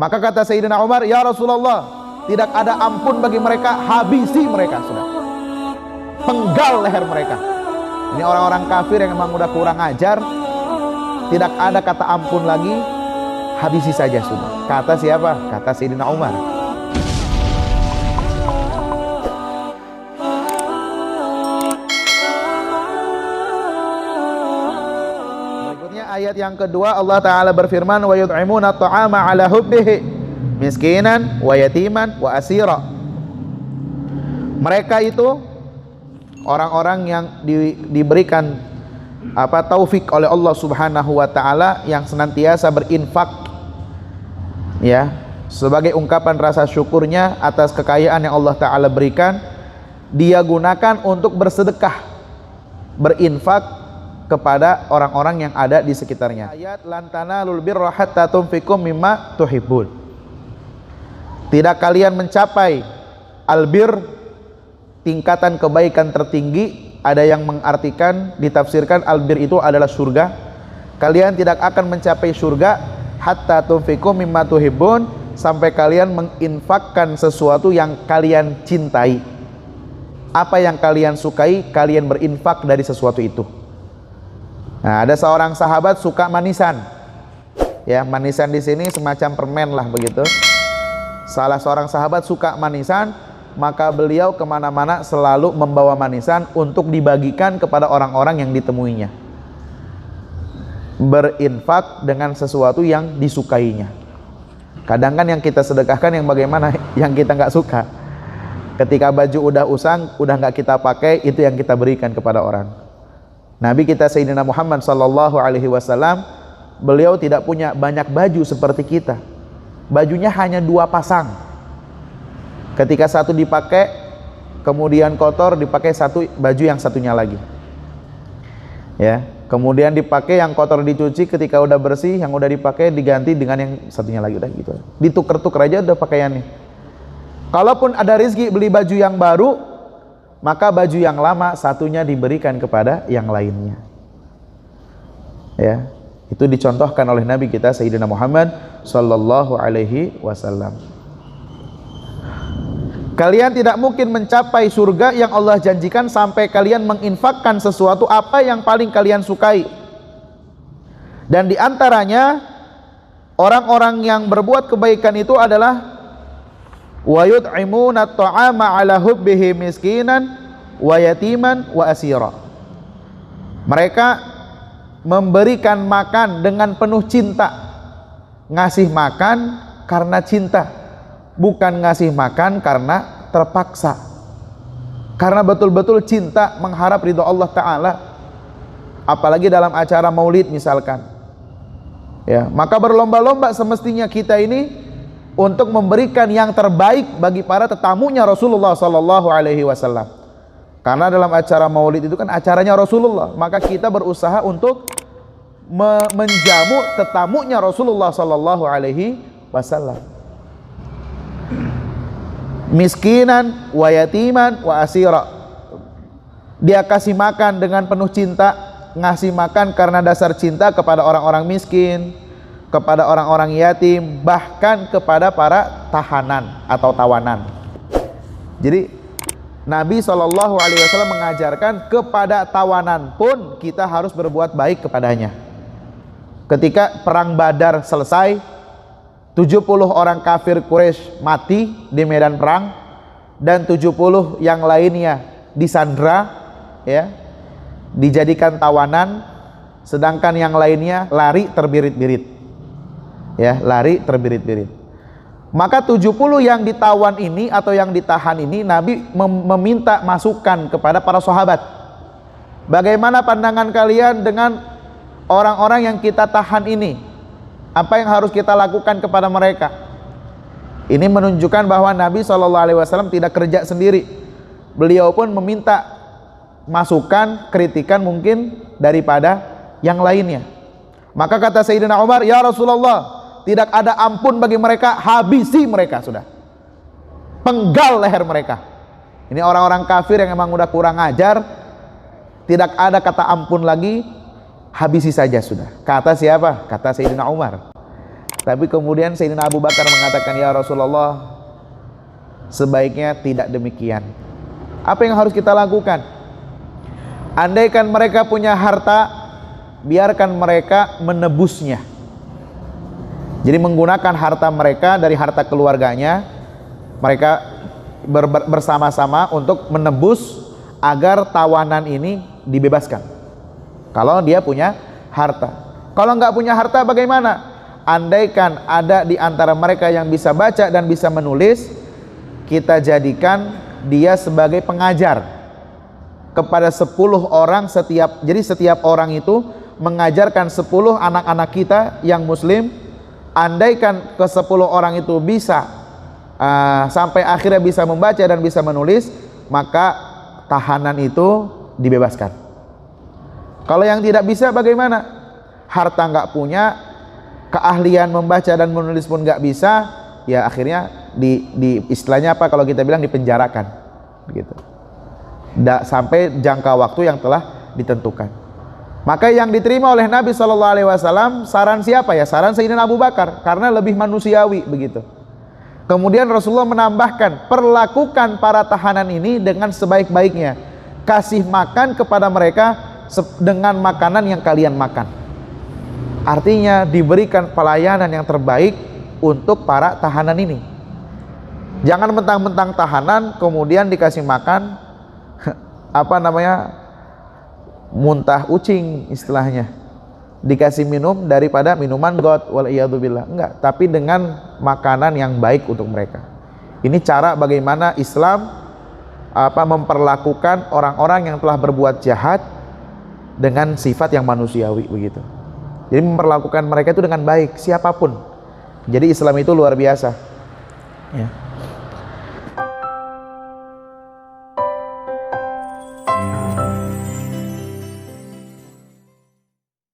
Maka kata Sayyidina Umar, ya Rasulullah, tidak ada ampun bagi mereka, habisi mereka sudah. Penggal leher mereka. Ini orang-orang kafir yang memang udah kurang ajar, tidak ada kata ampun lagi, habisi saja sudah. Kata siapa? Kata Sayyidina Umar. Berikutnya ayat yang kedua, Allah Ta'ala berfirman, wa yut'imuna at-ta'ama ala hubbihi miskinan wa yatiman wa asira. Mereka itu orang-orang yang diberikan taufik oleh Allah Subhanahu wa taala, yang senantiasa berinfak ya, sebagai ungkapan rasa syukurnya atas kekayaan yang Allah Ta'ala berikan. Dia gunakan untuk bersedekah, berinfak kepada orang-orang yang ada di sekitarnya. Ayat lan tanalul birra hatta tunfiqu mimma tuhibbun. Tidak kalian mencapai albir, tingkatan kebaikan tertinggi. Ada yang mengartikan, ditafsirkan albir itu adalah surga. Kalian tidak akan mencapai surga hatta tunfiqu mimma tuhibbun, sampai kalian menginfakkan sesuatu yang kalian cintai. Apa yang kalian sukai, kalian berinfak dari sesuatu itu. Nah, ada seorang sahabat suka manisan. Ya, manisan di sini semacam permen lah begitu. Salah seorang sahabat suka manisan, maka beliau kemana-mana selalu membawa manisan untuk dibagikan kepada orang-orang yang ditemuinya. Berinfak dengan sesuatu yang disukainya. Kadang kan yang kita sedekahkan yang bagaimana, yang kita nggak suka. Ketika baju udah usang, udah nggak kita pakai, itu yang kita berikan kepada orang. Nabi kita Sayyidina Muhammad sallallahu alaihi wasallam, beliau tidak punya banyak baju seperti kita. Bajunya hanya 2 pasang. Ketika satu dipakai, kemudian kotor, dipakai satu baju yang satunya lagi. Ya, kemudian dipakai yang kotor dicuci, ketika udah bersih, yang udah dipakai diganti dengan yang satunya lagi, udah gitu. Ditukar-tukar aja udah pakaiannya. Kalaupun ada rezeki beli baju yang baru, maka baju yang lama satunya diberikan kepada yang lainnya. Ya, itu dicontohkan oleh Nabi kita Sayyidina Muhammad sallallahu alaihi wasallam. Kalian tidak mungkin mencapai surga yang Allah janjikan sampai kalian menginfakkan sesuatu apa yang paling kalian sukai. Dan diantaranya orang-orang yang berbuat kebaikan itu adalah wa yut'imuna at-ta'ama ala hubbihi miskinan wa yatiman wa asira. Mereka memberikan makan dengan penuh cinta. Ngasih makan karena cinta, bukan ngasih makan karena terpaksa, karena betul-betul cinta, mengharap ridho Allah Ta'ala. Apalagi dalam acara maulid misalkan ya, maka berlomba-lomba semestinya kita ini untuk memberikan yang terbaik bagi para tetamunya Rasulullah Sallallahu Alaihi Wasallam. Karena dalam acara maulid itu kan acaranya Rasulullah, maka kita berusaha untuk menjamu tetamunya Rasulullah Sallallahu Alaihi Wasallam. Miskinan wa yatiman wa asira. Dia kasih makan dengan penuh cinta, ngasih makan karena dasar cinta kepada orang-orang miskin, kepada orang-orang yatim, bahkan kepada para tahanan atau tawanan. Jadi Nabi SAW mengajarkan kepada tawanan pun kita harus berbuat baik kepadanya. Ketika perang Badar selesai, 70 orang kafir Quraisy mati di medan perang, dan 70 yang lainnya disandra ya, dijadikan tawanan, sedangkan yang lainnya lari terbirit-birit. Ya, lari terbirit-birit. Maka 70 yang ditawan ini atau yang ditahan ini, Nabi meminta masukan kepada para sahabat. Bagaimana pandangan kalian dengan orang-orang yang kita tahan ini? Apa yang harus kita lakukan kepada mereka? Ini menunjukkan bahwa Nabi SAW tidak kerja sendiri. Beliau pun meminta masukan, kritikan mungkin daripada yang lainnya. Maka kata Sayyidina Umar, ya Rasulullah, tidak ada ampun bagi mereka, habisi mereka sudah. Penggal leher mereka. Ini orang-orang kafir yang memang udah kurang ajar, tidak ada kata ampun lagi, habisi saja sudah. Kata siapa? Kata Sayyidina Umar. Tapi kemudian Sayyidina Abu Bakar mengatakan, ya Rasulullah, sebaiknya tidak demikian. Apa yang harus kita lakukan? Andaikan mereka punya harta, biarkan mereka menebusnya. Jadi menggunakan harta mereka dari harta keluarganya, mereka bersama-sama untuk menebus agar tawanan ini dibebaskan. Kalau dia punya harta. Kalau nggak punya harta bagaimana? Andaikan ada di antara mereka yang bisa baca dan bisa menulis, kita jadikan dia sebagai pengajar kepada 10 orang setiap. Jadi setiap orang itu mengajarkan 10 anak-anak kita yang muslim. Andaikan ke 10 orang itu bisa sampai akhirnya bisa membaca dan bisa menulis, maka tahanan itu dibebaskan. Kalau yang tidak bisa bagaimana? Harta nggak punya, keahlian membaca dan menulis pun nggak bisa, ya akhirnya di istilahnya apa kalau kita bilang dipenjarakan gitu. Sampai jangka waktu yang telah ditentukan. Maka yang diterima oleh Nabi SAW saran siapa ya? Saran Sayyidina Abu Bakar, karena lebih manusiawi begitu. Kemudian Rasulullah menambahkan, perlakukan para tahanan ini dengan sebaik-baiknya. Kasih makan kepada mereka dengan makanan yang kalian makan. Artinya diberikan pelayanan yang terbaik untuk para tahanan ini. Jangan mentang-mentang tahanan kemudian dikasih makan muntah ucing istilahnya, dikasih minum daripada minuman got, waliyadzubillah. Enggak, tapi dengan makanan yang baik untuk mereka. Ini cara bagaimana Islam memperlakukan orang-orang yang telah berbuat jahat dengan sifat yang manusiawi begitu. Jadi memperlakukan mereka itu dengan baik, siapapun. Jadi Islam itu luar biasa ya.